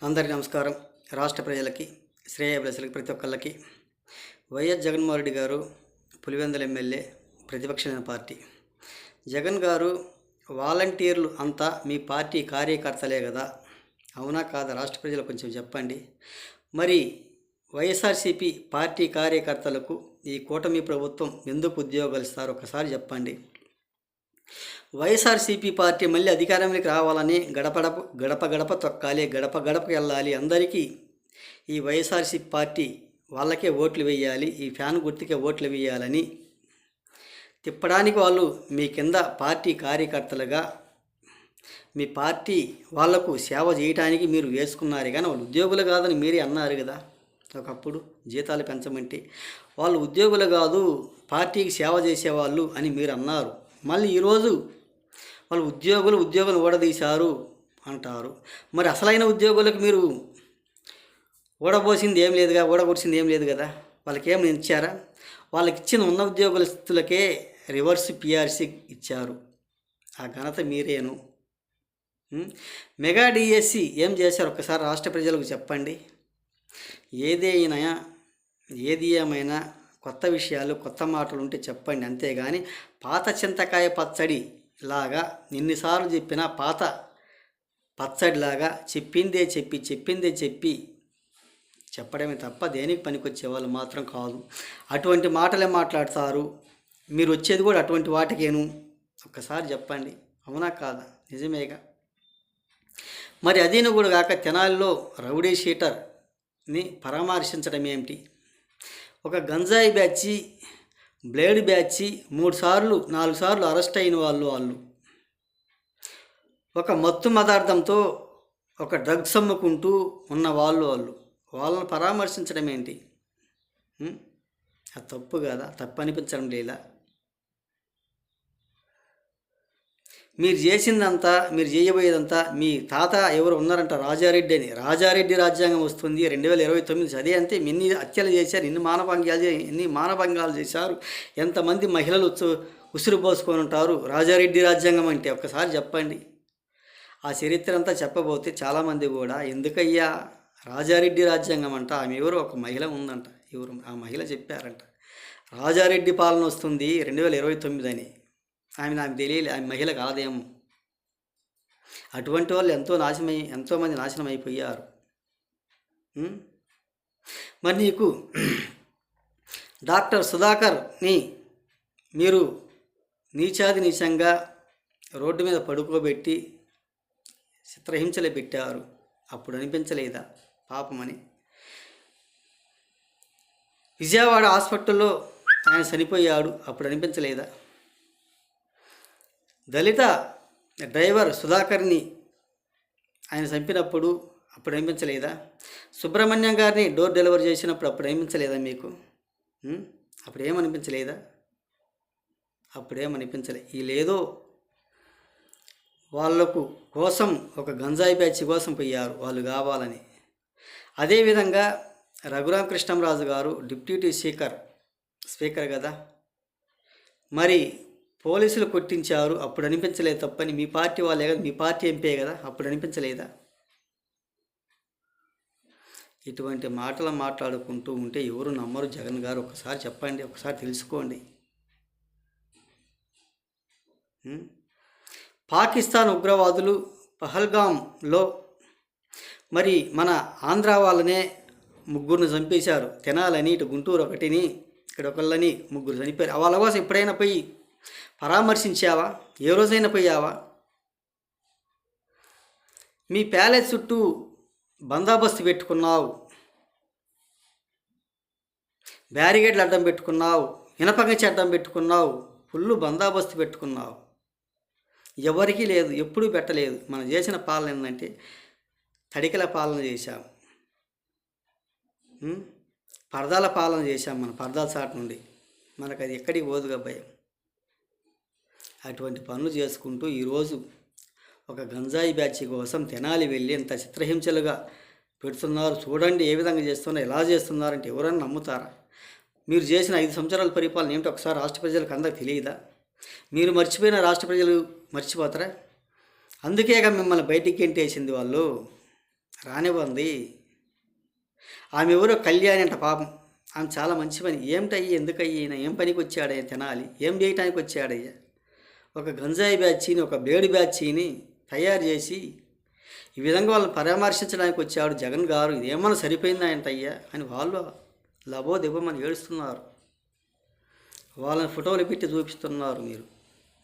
అందరికీ నమస్కారం. రాష్ట్ర ప్రజలకి, శ్రేయోభిలాషులకి ప్రతి ఒక్కళ్ళకి వైఎస్ జగన్మోహన్ రెడ్డి గారు పులివెందుల ఎమ్మెల్యే, ప్రతిపక్షమైన పార్టీ. జగన్ గారు వాలంటీర్లు అంతా మీ పార్టీ కార్యకర్తలే కదా, అవునా కాదా? రాష్ట్ర ప్రజలు కొంచెం చెప్పండి. మరి వైఎస్ఆర్సీపీ పార్టీ కార్యకర్తలకు ఈ కూటమి ప్రభుత్వం ఎందుకు ఉద్యోగాలు ఇస్తారో ఒకసారి చెప్పండి. వైఎస్ఆర్సీపీ పార్టీ మళ్ళీ అధికారంలోకి రావాలని గడప గడప తొక్కాలి, గడప గడపకి వెళ్ళాలి, అందరికీ ఈ వైఎస్ఆర్సీపీ పార్టీ వాళ్ళకే ఓట్లు వేయాలి, ఈ ఫ్యాన్ గుర్తుకే ఓట్లు వేయాలని తిప్పడానికి వాళ్ళు మీ కింద పార్టీ కార్యకర్తలుగా మీ పార్టీ వాళ్లకు సేవ చేయడానికి మీరు వేసుకున్నారు. కానీ వాళ్ళు ఉద్యోగులు కాదని మీరే అన్నారు కదా ఒకప్పుడు, జీతాలు పెంచమంటే. వాళ్ళు ఉద్యోగులు కాదు, పార్టీకి సేవ చేసేవాళ్ళు అని మీరు అన్నారు. మళ్ళీ ఈరోజు వాళ్ళు ఉద్యోగులు ఊడదీశారు అంటారు. మరి అసలైన ఉద్యోగులకు మీరు ఊడబోసింది ఏం లేదుగా, ఊడగొడిసింది ఏం లేదు కదా, వాళ్ళకి ఏమైనా ఇచ్చారా? వాళ్ళకి ఇచ్చిన ఉన్న ఉద్యోగస్తులకే రివర్స్ పిఆర్సీ ఇచ్చారు. ఆ ఘనత మీరేను. మెగా డిఎస్సి ఏం చేశారు ఒక్కసారి రాష్ట్ర ప్రజలకు చెప్పండి. ఏది ఏమైనా కొత్త విషయాలు, కొత్త మాటలు ఉంటే చెప్పండి, అంతేగాని పాత చింతకాయ పచ్చడి లాగా ఎన్నిసార్లు చెప్పినా పాత పచ్చడిలాగా చెప్పిందే చెప్పి చెప్పడమే తప్ప దేనికి పనికొచ్చే వాళ్ళు మాత్రం కాదు. అటువంటి మాటలే మాట్లాడతారు. మీరు వచ్చేది కూడా అటువంటి వాటికేను. ఒక్కసారి చెప్పండి, అవునా కాదా? నిజమేగా. మరి అదీను కూడా కాక తెనాలిలో రౌడీ షీటర్ని పరామర్శించడం ఏమిటి? ఒక గంజాయి బ్యాచి, బ్లేడ్ బ్యాచి 4 సార్లు అరెస్ట్ అయిన వాళ్ళు ఒక మత్తు పదార్థంతో ఒక డ్రగ్స్ అమ్ముకుంటూ ఉన్న వాళ్ళని పరామర్శించడం ఏంటి? అది తప్పు కదా? తప్పు అనిపించడం లేదా? మీరు చేసిందంతా, మీరు చేయబోయేదంతా, మీ తాత ఎవరు ఉన్నారంట, రాజారెడ్డి అని. రాజారెడ్డి రాజ్యాంగం వస్తుంది 2029. అదే అంతే. ఎన్ని హత్యలు చేశారు, ఎన్ని మానభంగాలు చేశారు, ఎంతమంది మహిళలు ఉసురు పోసుకొని ఉంటారు రాజారెడ్డి రాజ్యాంగం అంటే. ఒక్కసారి చెప్పండి. ఆ చరిత్ర అంతా చెప్పబోతే చాలామంది కూడా ఎందుకయ్యా రాజారెడ్డి రాజ్యాంగం అంట, ఆమె ఎవరు ఒక మహిళ ఉందంట, ఎవరు ఆ మహిళ చెప్పారంట రాజారెడ్డి పాలన వస్తుంది 2029 అని. నాకు తెలియలే, ఆమె మహిళ కాదేమో. అటువంటి వాళ్ళు ఎంతోమంది నాశనం అయిపోయారు. మరి నీకు డాక్టర్ సుధాకర్ని మీరు నీచంగా రోడ్డు మీద పడుకోబెట్టి చిత్రహింసలు పెట్టారు. అప్పుడు అనిపించలేదా పాపమని? విజయవాడ హాస్పిటల్లో ఆయన చనిపోయాడు, అప్పుడు అనిపించలేదా? దళిత డ్రైవర్ సుధాకర్ని ఆయన చంపినప్పుడు అప్పుడు అనిపించలేదా? సుబ్రహ్మణ్యం గారిని డోర్ డెలివరీ చేసినప్పుడు అప్పుడు అనిపించలేదా మీకు? అప్పుడేమనిపించలేదా? అప్పుడేమనిపించలే. వీళ్ళేదో వాళ్ళకు కోసం ఒక గంజాయి బ్యాచ్ కోసం పోయారు వాళ్ళు కావాలని. అదేవిధంగా రఘురామకృష్ణంరాజు గారు డిప్యూటీ స్పీకర్ కదా, మరి పోలీసులు కొట్టించారు, అప్పుడు అనిపించలేదు తప్పని? మీ పార్టీ వాళ్ళే కదా, మీ పార్టీ ఎంపీ కదా, అప్పుడు అనిపించలేదా? ఇటువంటి మాటలు మాట్లాడుకుంటూ ఉంటే ఎవరు నమ్మరు జగన్ గారు. ఒకసారి చెప్పండి, ఒకసారి తెలుసుకోండి. పాకిస్తాన్ ఉగ్రవాదులు పహల్గాంలో మరి మన ఆంధ్ర వాళ్ళనే 3 చంపేశారు. తెనాలని, ఇటు గుంటూరు ఒకటిని, ఇక్కడ ఒకళ్ళని 3 చనిపోయారు. వాళ్ళ కోసం ఎప్పుడైనా పోయి పరామర్శించావా? ఏ రోజైనా పోయావా? మీ ప్యాలెస్ చుట్టూ బందోబస్తు పెట్టుకున్నావు, బ్యారిగేడ్లు అడ్డం పెట్టుకున్నావు, ఇనపగంచి అడ్డం పెట్టుకున్నావు, ఫుల్ బందోబస్తు పెట్టుకున్నావు. ఎవరికీ లేదు, ఎప్పుడూ పెట్టలేదు. మనం చేసిన పాలన ఏంటంటే తడికల పాలన చేశాం, పరదాల పాలన చేశాం. మన పరదాల చాటు నుండి మనకు అది ఎక్కడికి పోదుగా భయం. అటువంటి పనులు చేసుకుంటూ ఈరోజు ఒక గంజాయి బ్యాచ్ కోసం తెనాలి వెళ్ళి ఎంత చిత్రహింసలుగా పెడుతున్నారు. చూడండి ఏ విధంగా చేస్తున్నారు, ఎలా చేస్తున్నారంటే ఎవరైనా నమ్ముతారా? మీరు చేసిన 5 సంవత్సరాల పరిపాలన ఏమిటో ఒకసారి రాష్ట్ర ప్రజలకు అందరికి తెలియదా? మీరు మర్చిపోయిన రాష్ట్ర ప్రజలు మర్చిపోతారా? అందుకేగా మిమ్మల్ని బయటికి గెంటేసింది వాళ్ళు. రానివ్వండి. ఆమె ఎవరో కళ్యాణి అంట పాపం. ఆమె చాలా మంచి పని. ఏమిటయ్యి ఎందుకయ్యి ఈయన ఏం పనికి వచ్చాడయ్యా తినాలి? ఏం చేయటానికి వచ్చాడయ్యా? ఒక గంజాయి బ్యాచీని, ఒక బ్లేడు బ్యాచీని తయారు చేసి ఈ విధంగా వాళ్ళని పరామర్శించడానికి వచ్చాడు జగన్ గారు. ఇదేమన్నా సరిపోయిందా ఏంటయ్యా అని వాళ్ళు లబోదిబ్బమని ఏడుస్తున్నారు. వాళ్ళని ఫోటోలు పెట్టి చూపిస్తున్నారు. మీరు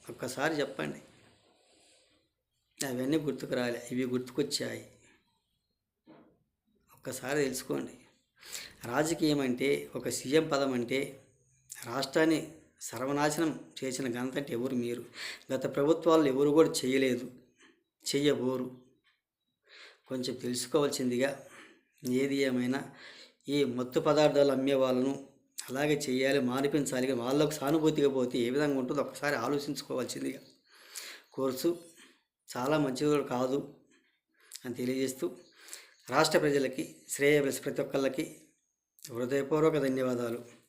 ఒక్కసారి చెప్పండి. అవన్నీ గుర్తుకు రాలే, ఇవి గుర్తుకొచ్చాయి. ఒక్కసారి తెలుసుకోండి. రాజకీయం అంటే, ఒక సీఎం పదం అంటే రాష్ట్రాన్ని సర్వనాశనం చేసిన ఘనత అంటే ఎవరు? మీరు. గత ప్రభుత్వాలు ఎవరు కూడా చేయలేదు, చెయ్యబోరు. కొంచెం తెలుసుకోవాల్సిందిగా. ఏది ఏమైనా ఈ మత్తు పదార్థాలు అమ్మే వాళ్ళను అలాగే చేయాలి, మానిపించాలి. వాళ్ళకు సానుభూతిగా పోతే ఏ విధంగా ఉంటుందో ఒకసారి ఆలోచించుకోవాల్సిందిగా కోర్సు చాలా మంచిది కూడా కాదు అని తెలియజేస్తూ రాష్ట్ర ప్రజలకి శ్రేయస్సు ప్రతి ఒక్కళ్ళకి హృదయపూర్వక ధన్యవాదాలు.